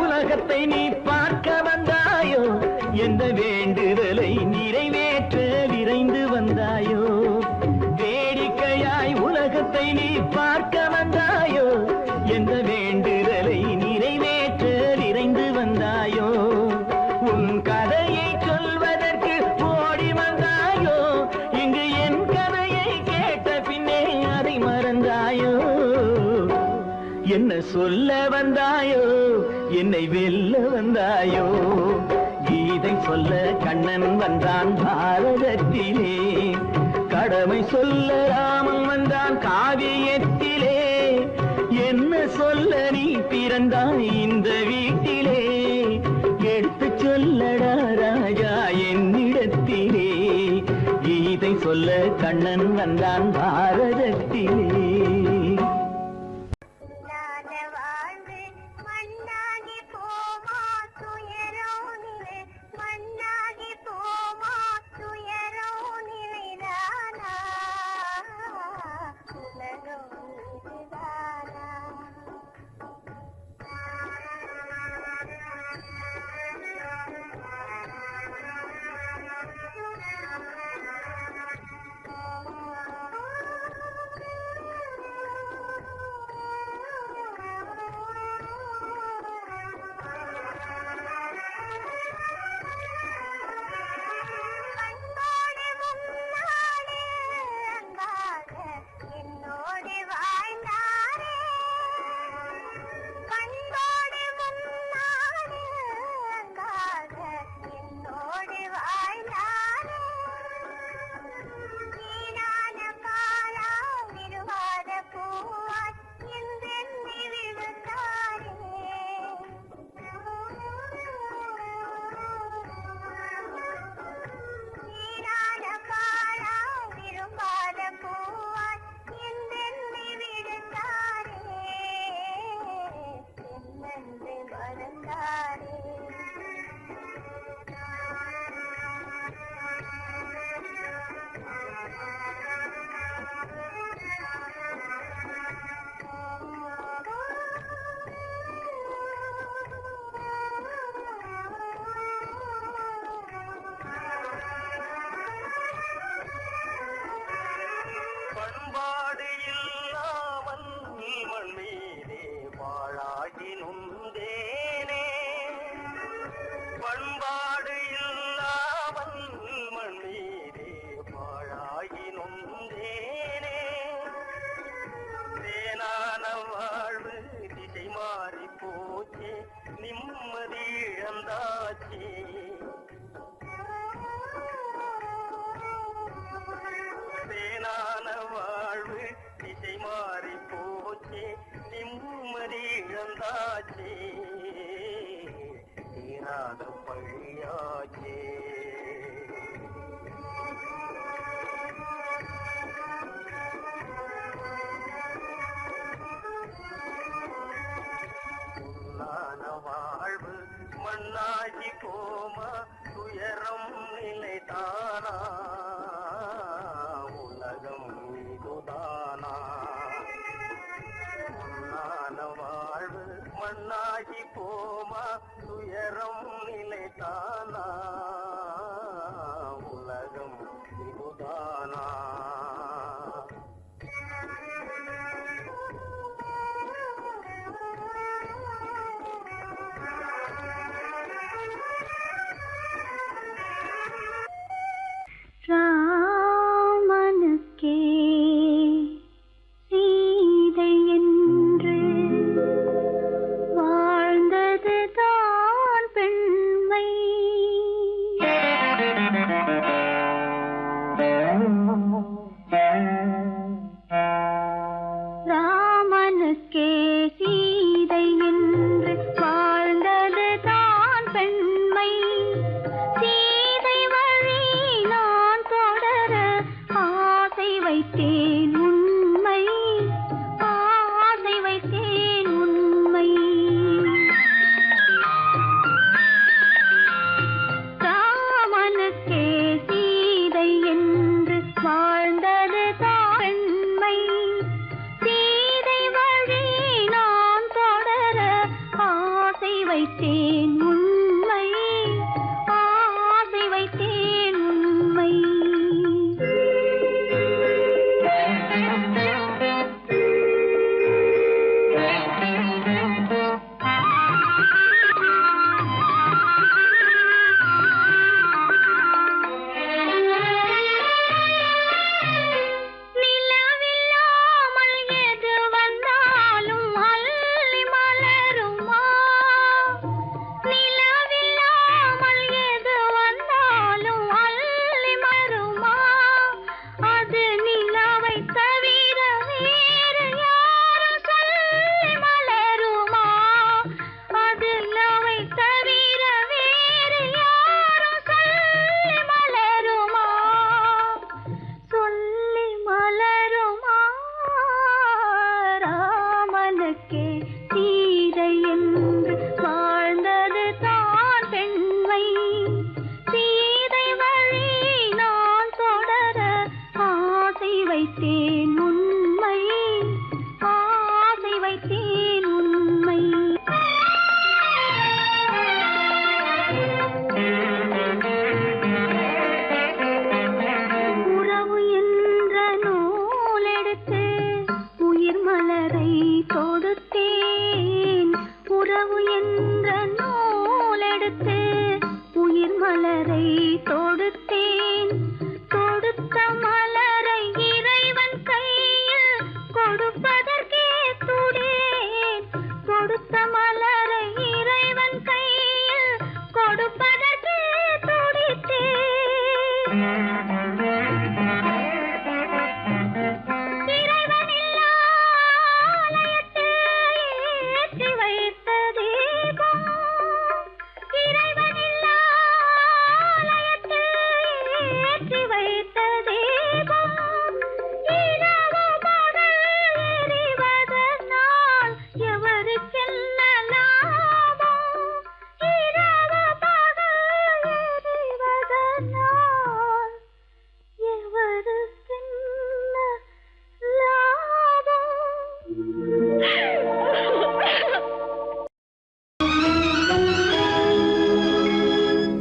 உலகத்தை நீ பார்க்க வந்தாயோ, எந்த வேண்டுதலை நிறைவேற்ற விரைந்து வந்தாயோ? வேடிக்கையாய் உலகத்தை நீ பார்க்க வந்தாயோ, எந்த வேண்டுதலை நிறைவேற்ற விரைந்து வந்தாயோ? உன் கதையை சொல்வதற்கு ஓடி வந்தாயோ, இங்கு என் கதையை கேட்ட பின்னே அதை மறந்தாயோ? என்ன சொல்ல வந்தாயோ, என்னை வெல்ல வந்தாயோ? கீதை சொல்ல கண்ணன் வந்தான் பாரதத்திலே. கடமை சொல்ல ராமன் வந்தான் காவியத்திலே. என்ன சொல்ல நீ பிறந்தாய் இந்த வீட்டிலே? எடுத்து சொல்லடா ராஜா என்னிடத்திலே. கீதை சொல்ல கண்ணன் வந்தான் பாரதத்திலே. மண்ணாகி போமா துயரம் நிலைதானா உலகம் இதுதானா பொன்னான வாழ்வு மண்ணாகி போமா துயரம் நிலை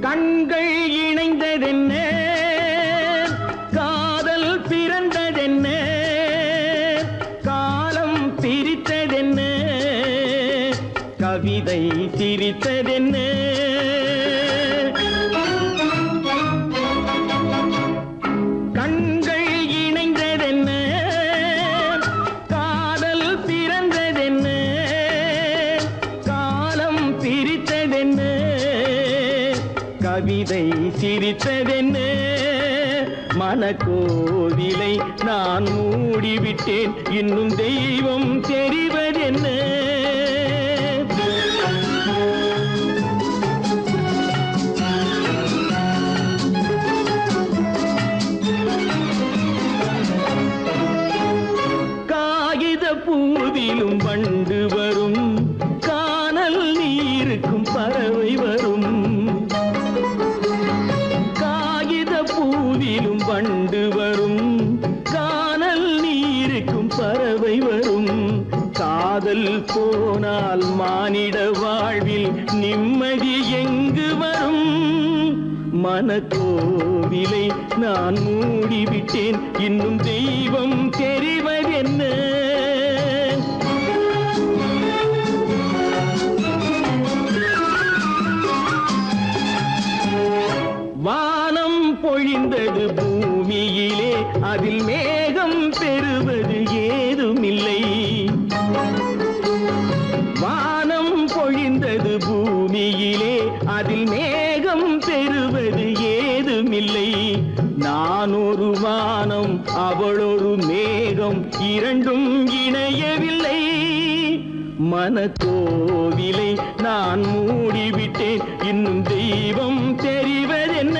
கண்கள் இணைந்ததென்ன காதல் பிறந்ததென்ன காலம் பிரித்ததென்ன கவிதை சிரித்ததென்ன கண்கள் இணைந்ததென்ன காதல் பிறந்ததென்ன காலம் பிரித்ததென்ன கவிதை சிரித்ததென்ன மனக்கோவிலை நான் மூடிவிட்டேன் இன்னும் தெய்வம் தெரிவதென்ன காகித பூவிலும் வண்டு வரும் கானல் நீருக்கும் பறவை வரும் பூவிலும் வண்டு வரும் கானல் நீருக்கும் பறவை வரும் காதல் போனால் மானிட வாழ்வில் நிம்மதி எங்கு வரும் மனக்கோவிலை நான் மூடிவிட்டேன் இன்னும் தெய்வம் தெரிவதென்ன வானம் பொழிந்தது பூமியிலே அதில் மேகம் பெறுவது ஏதுமில்லை வானம் பொழிந்தது பூமியிலே அதில் மேகம் பெறுவது ஏதுமில்லை நான் ஒரு வானம் அவளொரு மேகம் இரண்டும் இணையவில்லை மனக்கோவிலை நான் மூடிவிட்டேன் இன்னும் தெய்வம் தெரிவதென்ன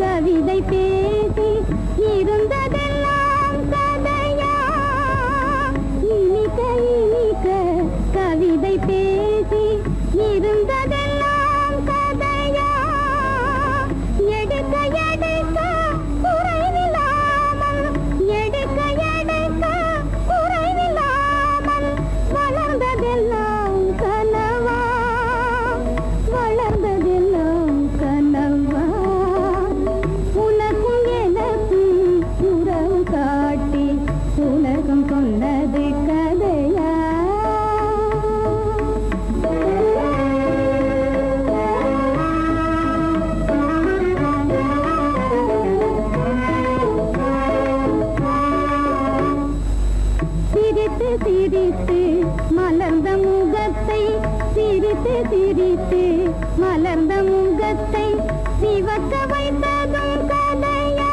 கவிதை பேசி இருந்ததெல்லாம் கதையா இனிக்க இனிக்க கவிதை பேசி இருந்ததெல்லாம் கதையா எடுக்க எடுக்க குறைவில்லாமல் எடுக்க எடுக்க குறைவில்லாமல் வளர்ந்ததெல்லாம் கனவா வளர்ந்ததெல்லாம் கனவா உனக்கும் எனக்கும் உறவு காட்டி உலகம் சொன்னது கதையா சிரித்து சிரித்து மலர்ந்த முகத்தை சிரித்து சிரித்து மலர்ந்த முகத்தை சிவக்க வைத்ததும் கதையா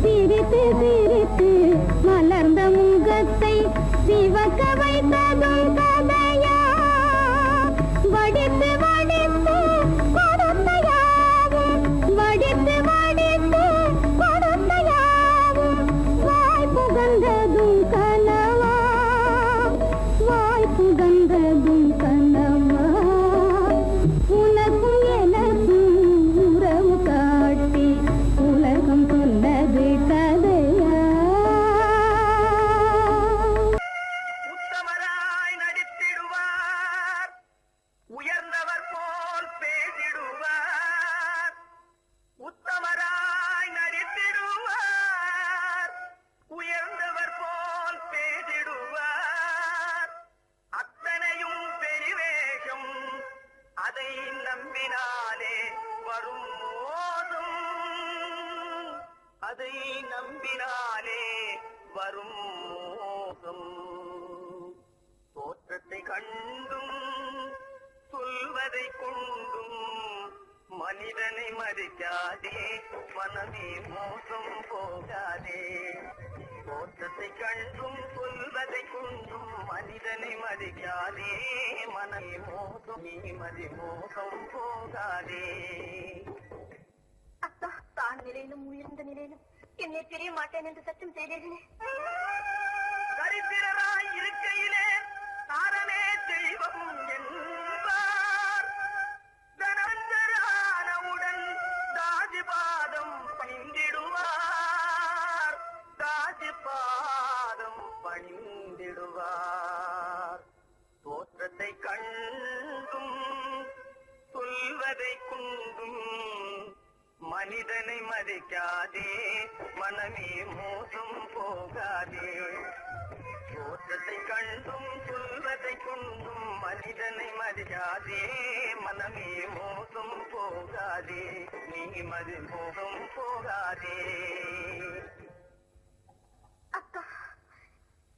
சிரித்து சிரித்து மலர்ந்த முகத்தை சிவக்க வைத்ததும் கதையா வடித்து வடித்து கொடுத்தையாவும் வடித்து வடித்து கொடுத்தையாவும் வாய் புகழ்ந்ததும் கனவா வாய் புகழ்ந்ததும் கனவா உனக்கும் எனக்கும் உறவு காட்டி உலகம் சொன்னது கதையா உத்தமராய் நடித்திடுவார் உயர்ந்தவர் போல் பேசிடுவார் உத்தமராய் நடித்திடுவார் உயர்ந்தவர் போல் பேசிடுவார் அத்தனையும் பெரிவேஷம் அதை நம்பினாலே வரும் மோசம் அதை நம்பினாலே வரும் மோசம் தோற்றத்தை கண்டும் சொல்வதை கொண்டும் மனிதனை மதிக்காதே மனமே மோசம் போகாதே தோற்றத்தை கண்டும் சொல்வதை கொண்டும் மனிதனை மதிக்காதே மனமே மோசம் நீ மதி மோசம் போகாதே அத்தா தான் நிலையிலும் உயர்ந்த நிலையிலும் என்னை தெரிய மாட்டேன் என்று சத்தியம் செய்தேனே தரித்திரராய் இருக்கையிலே தாரமே தெய்வம் என்பார் தனஞ்சரானவுடன் தாஜிபாதம் பணிந்திடுவார் தாஜிபாதம் பணிந்திடுவார் தோற்றத்தை கண்டும் சொல்வதை கொண்டும் மனிதனை மதிக்காதே மனமே மோசம் போகாதே தோற்றத்தை கண்டும் சொல்வதை கொண்டும் மனிதனை மதிக்காதே மனமே மோசம் போகாதே நீ மதி மோசம் போகாதே அக்கா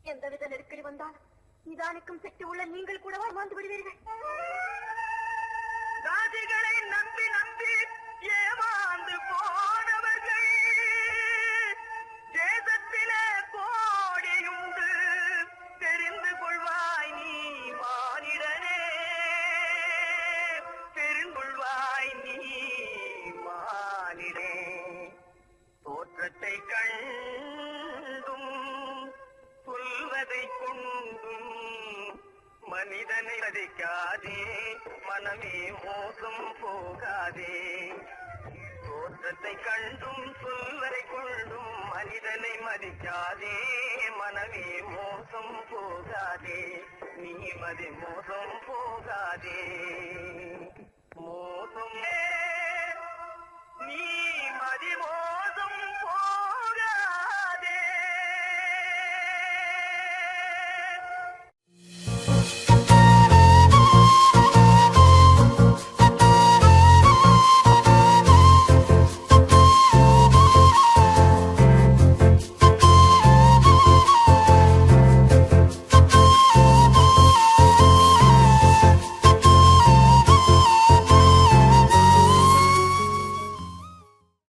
எந்தவித நெருக்கடி வந்தாலும் நிதானிக்கும் சக்தி உள்ள நீங்கள் கூடவா வாழ்ந்து விடுவீர்கள் ராஜிகளை நம்பி நம்பி ஏமாந்து போனவர்கள் தேசத்திலே கோடியுண்டு தெரிந்து கொள்வாய் நீ மானிடனே தெரிந்து கொள்வாய் நீ மானிடே தோற்றத்தை கண்டும் சொல்வதை கொண்டும் மனிதனை மதிக்காதே மனமே மோசம் போகாதே தோற்றத்தை கண்டும் சொல்வதை கொண்டும் மனிதனை மதிக்காதே மனமே மோசம் போகாதே நீ மதி மோசம் போகாதே மோசம் நீ மதி மோசம் போகாதே